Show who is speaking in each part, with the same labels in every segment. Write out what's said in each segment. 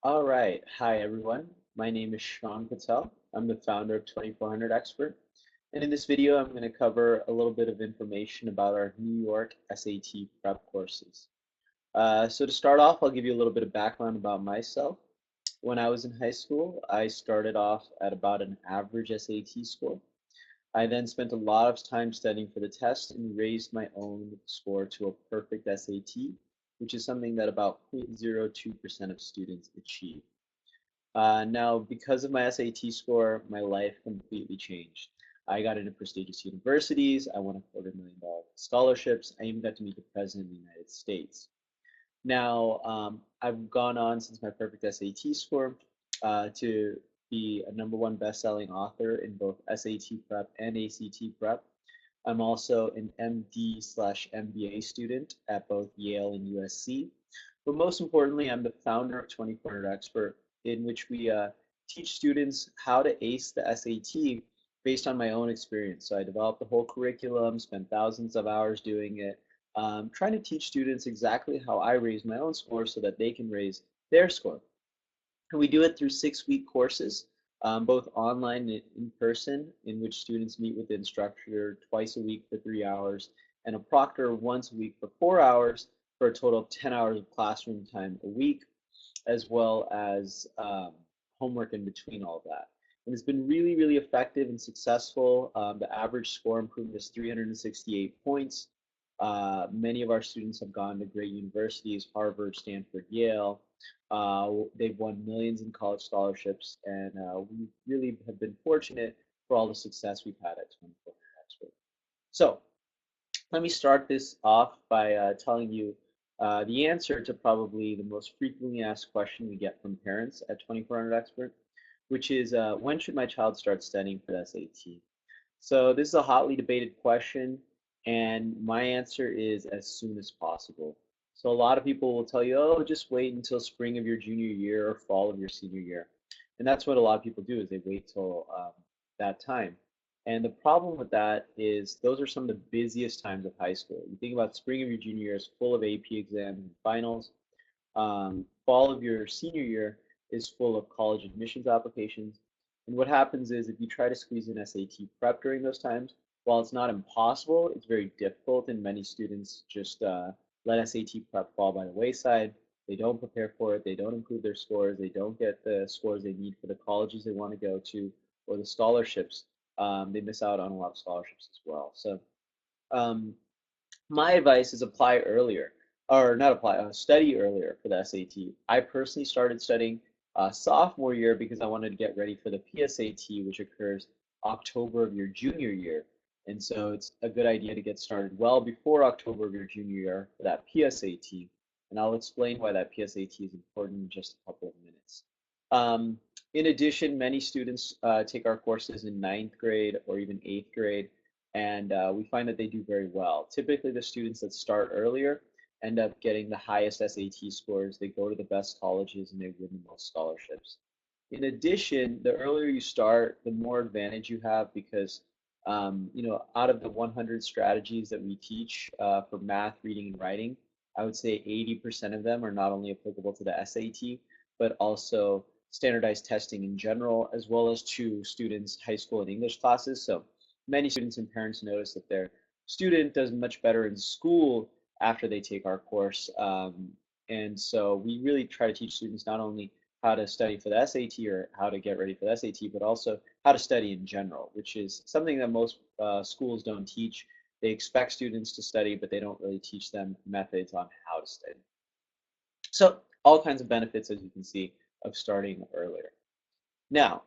Speaker 1: All right. Hi, everyone. My name is Sean Patel. I'm the founder of 2400 Expert. And in this video, I'm going to cover a little bit of information about our New York SAT prep courses. So to start off, I'll give you a little bit of background about myself. When I was in high school, I started off at about an average SAT score. I then spent a lot of time studying for the test and raised my own score to a perfect SAT, which is something that about 0.02% of students achieve. Now, because of my SAT score, my life completely changed. I got into prestigious universities. I won $250,000 scholarships. I even got to meet the President of the United States. Now, I've gone on since my perfect SAT score to be a #1 best-selling author in both SAT prep and ACT prep. I'm also an MD/MBA student at both Yale and USC. But most importantly, I'm the founder of 2400 Expert, in which we teach students how to ace the SAT based on my own experience. So I developed the whole curriculum, spent thousands of hours doing it, trying to teach students exactly how I raise my own score so that they can raise their score. And we do it through 6-week courses, both online and in person, in which students meet with the instructor twice a week for 3 hours and a proctor once a week for 4 hours for a total of 10 hours of classroom time a week, as well as homework in between all of that. And it's been really, really effective and successful. The average score improvement is 368 points. Many of our students have gone to great universities, Harvard, Stanford, Yale. They've won millions in college scholarships, and we really have been fortunate for all the success we've had at 2400 Expert. So let me start this off by telling you the answer to probably the most frequently asked question we get from parents at 2400 Expert, which is when should my child start studying for the SAT? So this is a hotly debated question, and my answer is as soon as possible. So a lot of people will tell you, oh, just wait until spring of your junior year or fall of your senior year. And that's what a lot of people do is they wait till that time. And the problem with that is those are some of the busiest times of high school. You think about spring of your junior year is full of AP exams and finals. Fall of your senior year is full of college admissions applications. And what happens is if you try to squeeze in SAT prep during those times, while it's not impossible, it's very difficult, and many students just let SAT prep fall by the wayside. They don't prepare for it, they don't improve their scores, they don't get the scores they need for the colleges they want to go to or the scholarships. They miss out on a lot of scholarships as well. So um, my advice is apply earlier, or not apply, study earlier for the SAT. I personally started studying sophomore year because I wanted to get ready for the PSAT, which occurs October of your junior year. And so it's a good idea to get started well before October of your junior year for that PSAT. And I'll explain why that PSAT is important in just a couple of minutes. Um, in addition, many students take our courses in ninth grade or even eighth grade, and we find that they do very well. Typically, the students that start earlier end up getting the highest SAT scores. They go to the best colleges and they win the most scholarships. In addition, the earlier you start, the more advantage you have because out of the 100 strategies that we teach for math, reading, and writing, I would say 80% of them are not only applicable to the SAT, but also standardized testing in general, as well as to students' high school and English classes. So many students and parents notice that their student does much better in school after they take our course. And so we really try to teach students not only how to study for the SAT or how to get ready for the SAT, but also how to study in general, which is something that most schools don't teach. They expect students to study, but they don't really teach them methods on how to study. So all kinds of benefits, as you can see, of starting earlier. Now,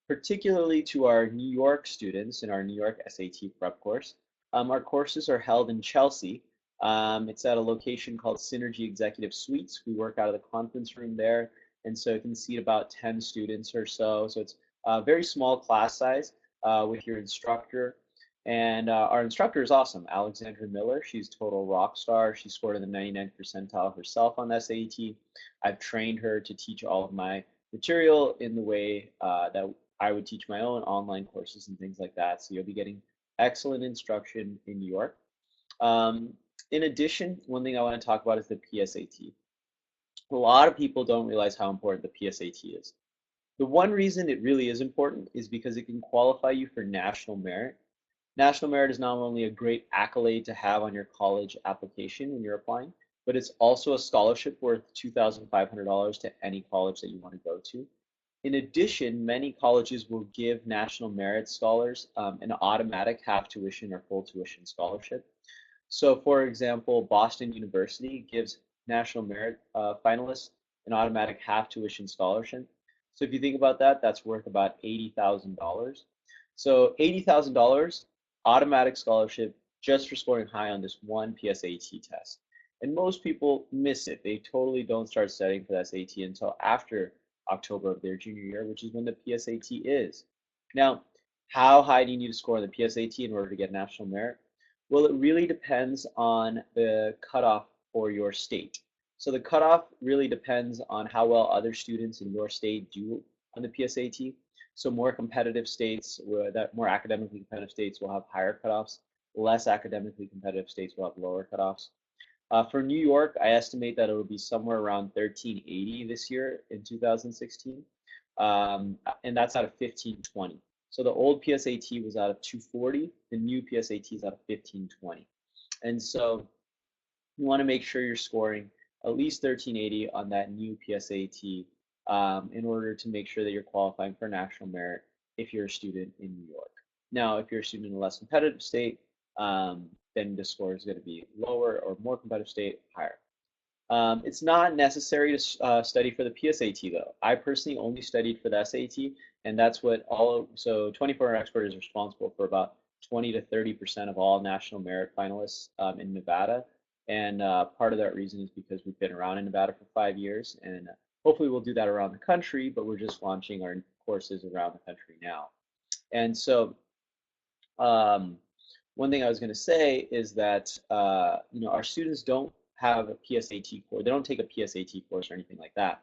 Speaker 1: particularly to our New York students in our New York SAT prep course, our courses are held in Chelsea. It's at a location called Synergy Executive Suites. We work out of the conference room there, and so it can seat about 10 students or so. So it's a very small class size with your instructor. And our instructor is awesome, Alexandra Miller. She's total rock star. She scored in the 99th percentile herself on the SAT. I've trained her to teach all of my material in the way that I would teach my own online courses and things like that. So you'll be getting excellent instruction in New York. In addition, one thing I want to talk about is the PSAT. A lot of people don't realize how important the PSAT is. The one reason it really is important is because it can qualify you for national merit. National merit is not only a great accolade to have on your college application when you're applying, but it's also a scholarship worth $2,500 to any college that you want to go to. In addition, many colleges will give national merit scholars an automatic half tuition or full tuition scholarship. So, for example, Boston University gives national merit finalists an automatic half tuition scholarship. So, if you think about that, that's worth about $80,000. So, $80,000 automatic scholarship just for scoring high on this one PSAT test. And most people miss it. They totally don't start studying for the SAT until after October of their junior year, which is when the PSAT is. Now, how high do you need to score on the PSAT in order to get national merit? Well, it really depends on the cutoff for your state. So the cutoff really depends on how well other students in your state do on the PSAT. So more competitive states, more academically competitive states will have higher cutoffs. Less academically competitive states will have lower cutoffs. For New York, I estimate that it will be somewhere around 1380 this year in 2016, and that's out of 1520. So the old PSAT was out of 240, the new PSAT is out of 1520. And so you want to make sure you're scoring at least 1380 on that new PSAT in order to make sure that you're qualifying for national merit if you're a student in New York. Now, if you're a student in a less competitive state, then the score is going to be lower, or more competitive state, higher. It's not necessary to study for the PSAT though. I personally only studied for the SAT, and that's what so 24-hour expert is responsible for about 20 to 30% of all national merit finalists in Nevada. And part of that reason is because we've been around in Nevada for 5 years, and hopefully we'll do that around the country, but we're just launching our courses around the country now. And so um, one thing I was going to say is that our students don't have a PSAT course. They don't take a PSAT course or anything like that.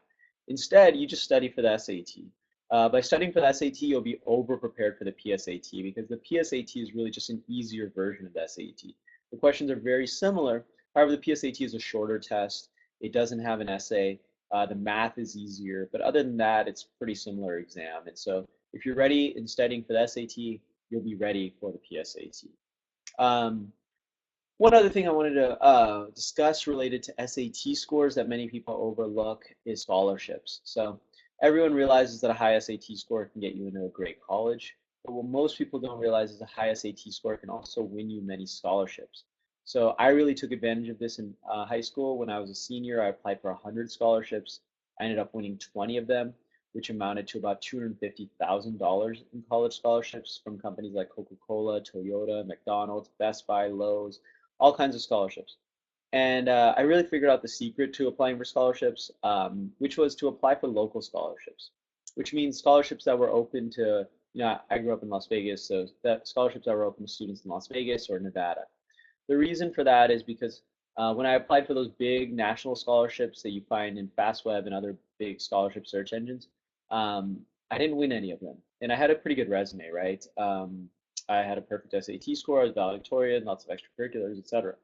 Speaker 1: Instead, you just study for the SAT. By studying for the SAT, you'll be over prepared for the PSAT because the PSAT is really just an easier version of the SAT. The questions are very similar. However, the PSAT is a shorter test. It doesn't have an essay. The math is easier, but other than that, it's a pretty similar exam. And so if you're ready in studying for the SAT, you'll be ready for the PSAT. One other thing I wanted to discuss related to SAT scores that many people overlook is scholarships. So everyone realizes that a high SAT score can get you into a great college, but what most people don't realize is a high SAT score can also win you many scholarships. So I really took advantage of this in high school. When I was a senior, I applied for 100 scholarships. I ended up winning 20 of them, which amounted to about $250,000 in college scholarships from companies like Coca-Cola, Toyota, McDonald's, Best Buy, Lowe's, all kinds of scholarships. And I really figured out the secret to applying for scholarships, which was to apply for local scholarships, which means scholarships that were open to, I grew up in Las Vegas, so that scholarships that were open to students in Las Vegas or Nevada. The reason for that is because when I applied for those big national scholarships that you find in FastWeb and other big scholarship search engines, I didn't win any of them. And I had a pretty good resume, right? I had a perfect SAT score, I was valedictorian, lots of extracurriculars, etc.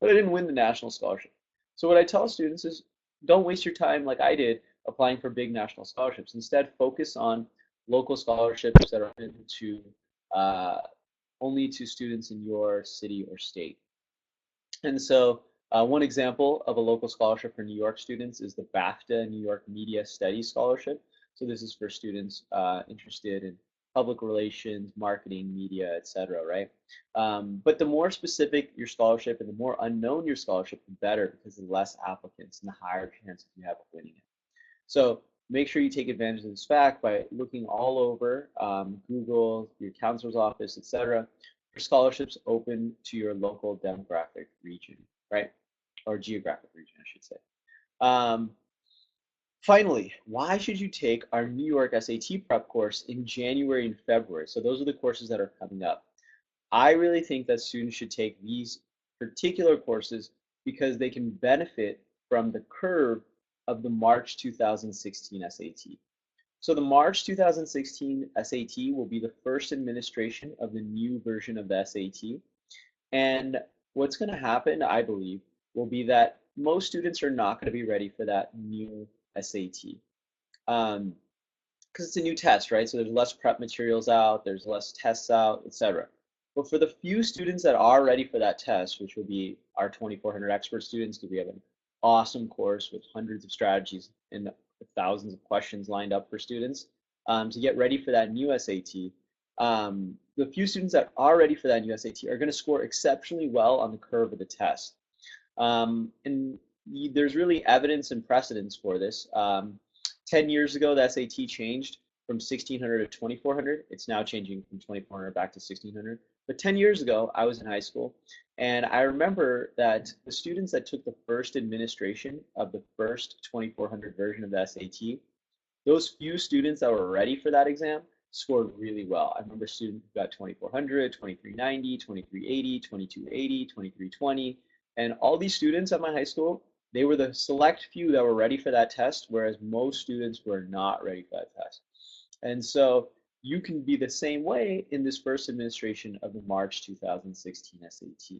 Speaker 1: But I didn't win the national scholarship. So what I tell students is don't waste your time like I did applying for big national scholarships. Instead, focus on local scholarships that are open to uh, only to students in your city or state. And so one example of a local scholarship for New York students is the BAFTA New York Media Studies Scholarship. So this is for students interested in public relations, marketing, media, etc., right? But the more specific your scholarship and the more unknown your scholarship, the better because the less applicants and the higher chance you have of winning it. So make sure you take advantage of this fact by looking all over Google, your counselor's office, etc., for scholarships open to your local demographic region, right? Or geographic region, I should say. Um, Finally, why should you take our New York SAT prep course in January and February? So those are the courses that are coming up. I really think that students should take these particular courses because they can benefit from the curve of the March 2016 SAT. So the March 2016 SAT will be the first administration of the new version of the SAT. And what's going to happen, I believe, will be that most students are not going to be ready for that new SAT. Because it's a new test, right? So there's less prep materials out, there's less tests out, etc. But for the few students that are ready for that test, which will be our 2400 expert students, because we have an awesome course with hundreds of strategies and thousands of questions lined up for students to get ready for that new SAT. The few students that are ready for that new SAT are going to score exceptionally well on the curve of the test. And there's really evidence and precedence for this. 10 years ago, the SAT changed from 1600 to 2400. It's now changing from 2400 back to 1600. But 10 years ago, I was in high school, and I remember that the students that took the first administration of the first 2400 version of the SAT, those few students that were ready for that exam scored really well. I remember students who got 2400, 2390, 2380, 2280, 2320, and all these students at my high school, they were the select few that were ready for that test, whereas most students were not ready for that test. And so you can be the same way in this first administration of the March 2016 SAT.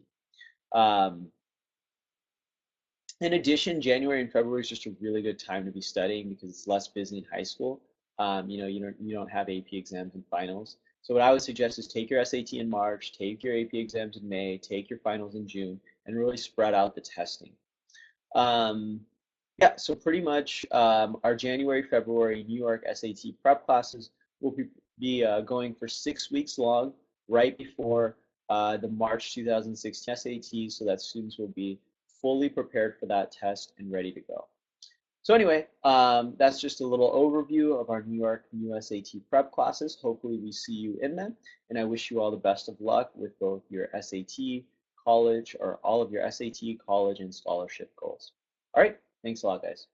Speaker 1: In addition, January and February is just a really good time to be studying because it's less busy in high school. You don't have AP exams and finals. So what I would suggest is take your SAT in March, take your AP exams in May, take your finals in June, and really spread out the testing. Yeah, so pretty much our January, February New York SAT prep classes will be going for 6 weeks long, right before the March 2016 SAT, so that students will be fully prepared for that test and ready to go. So anyway, that's just a little overview of our New York new SAT prep classes. Hopefully we see you in them, and I wish you all the best of luck with both your SAT, college, or all of your SAT, college, and scholarship goals. All right, thanks a lot, guys.